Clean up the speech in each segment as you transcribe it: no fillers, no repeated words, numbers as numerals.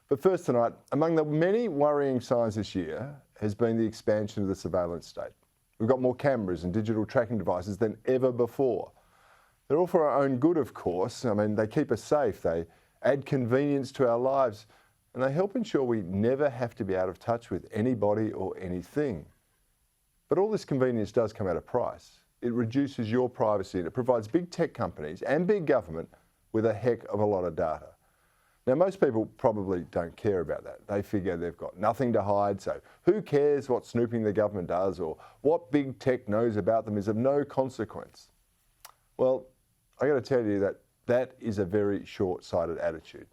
But first tonight, among the many worrying signs this year has been the expansion of the surveillance state. We've got more cameras and digital tracking devices than ever before. They're all for our own good, of course. I mean, they keep us safe, they add convenience to our lives, and they help ensure we never have to be out of touch with anybody or anything. But all this convenience does come at a price. It reduces your privacy and it provides big tech companies and big government with a heck of a lot of data. Now, most people probably don't care about that. They figure they've got nothing to hide, so who cares what snooping the government does or what big tech knows about them is of no consequence. Well, I got to tell you that that is a very short-sighted attitude.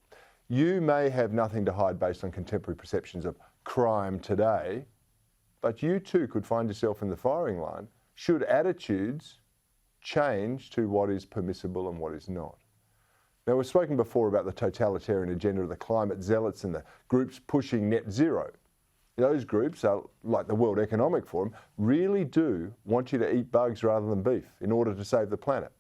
You may have nothing to hide based on contemporary perceptions of crime today, but you too could find yourself in the firing line should attitudes change to what is permissible and what is not. Now, we've spoken before about the totalitarian agenda of the climate zealots and the groups pushing net zero. Those groups, are, like the World Economic Forum, really do want you to eat bugs rather than beef in order to save the planet.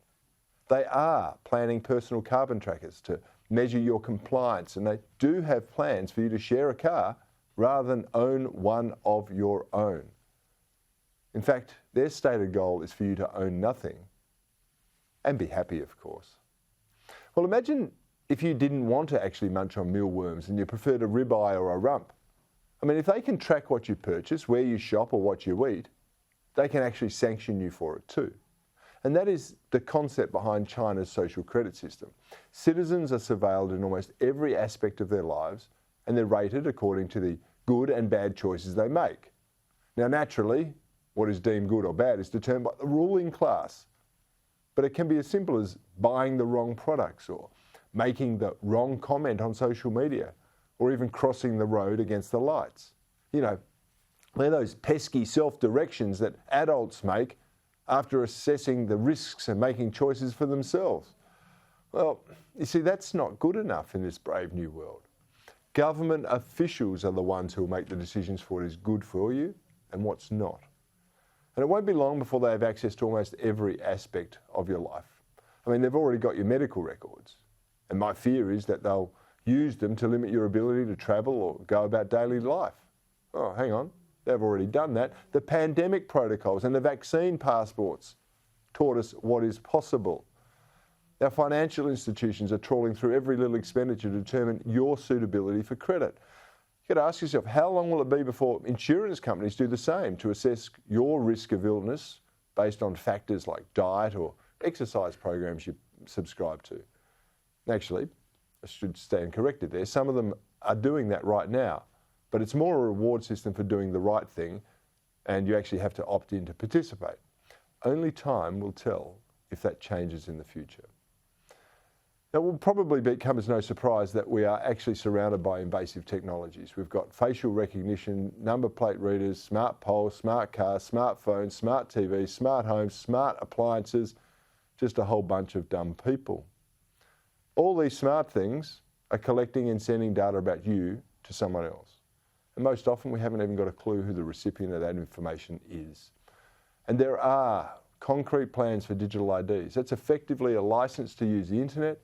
They are planning personal carbon trackers to measure your compliance, and they do have plans for you to share a car rather than own one of your own. In fact, their stated goal is for you to own nothing and be happy, of course. Well, imagine if you didn't want to actually munch on mealworms and you preferred a ribeye or a rump. I mean, if they can track what you purchase, where you shop or what you eat, they can actually sanction you for it too. And that is the concept behind China's social credit system. Citizens are surveilled in almost every aspect of their lives, and they're rated according to the good and bad choices they make. Now, naturally, what is deemed good or bad is determined by the ruling class. But it can be as simple as buying the wrong products or making the wrong comment on social media or even crossing the road against the lights. You know, they're those pesky self-directions that adults make after assessing the risks and making choices for themselves. Well, you see, that's not good enough in this brave new world. Government officials are the ones who will make the decisions for what is good for you and what's not. And it won't be long before they have access to almost every aspect of your life. I mean, they've already got your medical records. And my fear is that they'll use them to limit your ability to travel or go about daily life. Oh, hang on, they've already done that. The pandemic protocols and the vaccine passports taught us what is possible. Our financial institutions are trawling through every little expenditure to determine your suitability for credit. You've got to ask yourself, how long will it be before insurance companies do the same to assess your risk of illness based on factors like diet or exercise programs you subscribe to? Actually, I should stand corrected there. Some of them are doing that right now, but it's more a reward system for doing the right thing, and you actually have to opt in to participate. Only time will tell if that changes in the future. It will probably come as no surprise that we are actually surrounded by invasive technologies. We've got facial recognition, number plate readers, smart poles, smart cars, smartphones, smart TVs, smart homes, smart appliances, just a whole bunch of dumb people. All these smart things are collecting and sending data about you to someone else. And most often we haven't even got a clue who the recipient of that information is. And there are concrete plans for digital IDs. That's effectively a license to use the internet.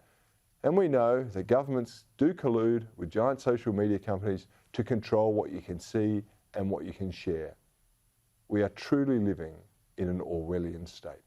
And we know that governments do collude with giant social media companies to control what you can see and what you can share. We are truly living in an Orwellian state.